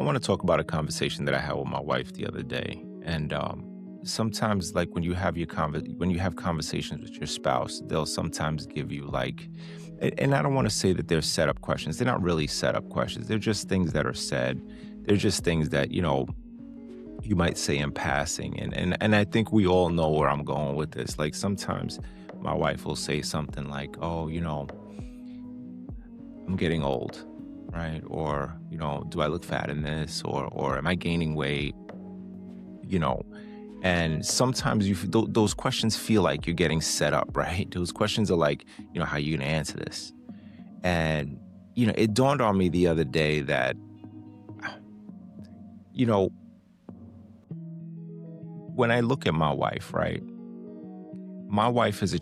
want to talk about a conversation that I had with my wife the other day. And sometimes, like when you have conversations with your spouse, they'll sometimes give you like, and I don't want to say that they're set up questions. They're not really set up questions. They're just things that are said. They're just things that you might say in passing. And I think we all know where I'm going with this. Like sometimes my wife will say something like, "Oh, I'm getting old." Right? Or, do I look fat in this? Or am I gaining weight? You know, and sometimes those questions feel like you're getting set up, right? Those questions are like, how are you going to answer this? And, it dawned on me the other day that, you know, when I look at my wife, right? My wife is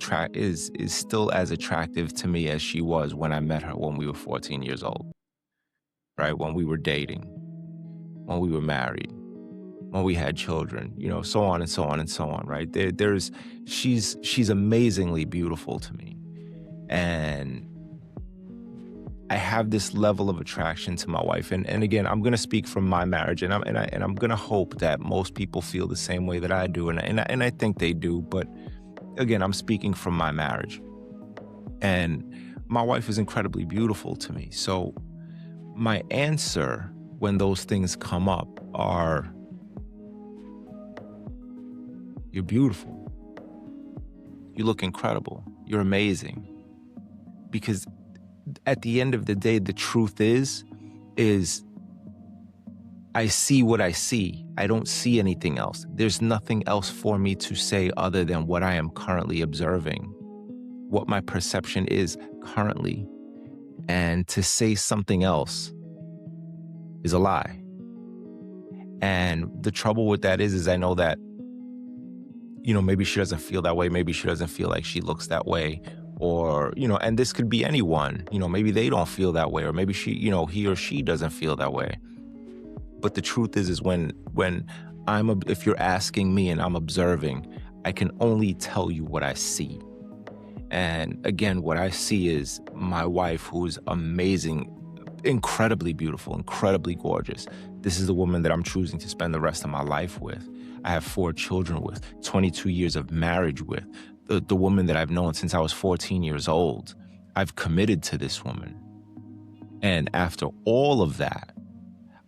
still as attractive to me as she was when I met her when we were 14 years old, right? When we were dating, when we were married, when we had children, so on and so on and so on, right? She's amazingly beautiful to me. And I have this level of attraction to my wife. And again, I'm going to speak from my marriage, and I'm going to hope that most people feel the same way that I do. And I think they do. But again, I'm speaking from my marriage. And my wife is incredibly beautiful to me. So my answer when those things come up are, "You're beautiful. You look incredible. You're amazing." Because at the end of the day, the truth is I see what I see. I don't see anything else. There's nothing else for me to say other than what I am currently observing, what my perception is currently. And to say something else is a lie. And the trouble with that is I know that, maybe she doesn't feel that way. Maybe she doesn't feel like she looks that way. Or, and this could be anyone, maybe they don't feel that way. Or maybe he or she doesn't feel that way. But the truth is when if you're asking me and I'm observing, I can only tell you what I see. And again, what I see is my wife, who's amazing, incredibly beautiful, incredibly gorgeous. This is the woman that I'm choosing to spend the rest of my life with. I have 4 children with, 22 years of marriage with, the woman that I've known since I was 14 years old. I've committed to this woman. And after all of that,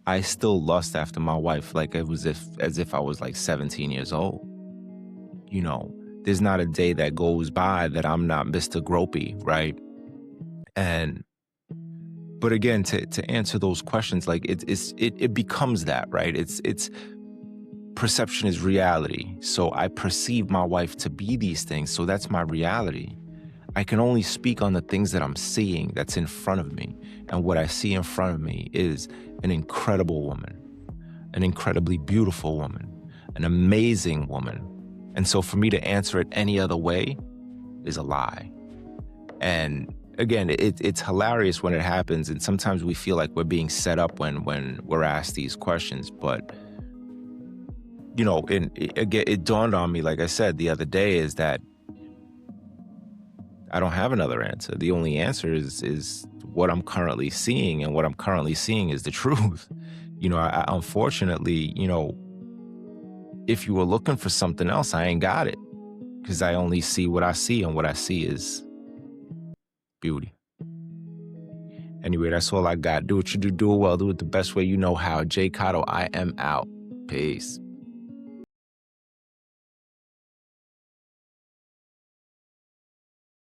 I still lust after my wife like it was as if I was like 17 years old. There's not a day that goes by that I'm not Mr. Gropey, right? But again, to answer those questions, like it becomes that, right? It's perception is reality. So I perceive my wife to be these things. So that's my reality. I can only speak on the things that I'm seeing that's in front of me. And what I see in front of me is an incredible woman, an incredibly beautiful woman, an amazing woman. And so for me to answer it any other way is a lie. And again, it's hilarious when it happens. And sometimes we feel like we're being set up when we're asked these questions. But, it dawned on me, like I said, the other day, is that I don't have another answer. The only answer is what I'm currently seeing. And what I'm currently seeing is the truth. Unfortunately, if you were looking for something else, I ain't got it. Because I only see what I see, and what I see is beauty. Anyway, that's all I got. Do what you do it well. Do it the best way you know how. Jay Cotto, I am out. Peace.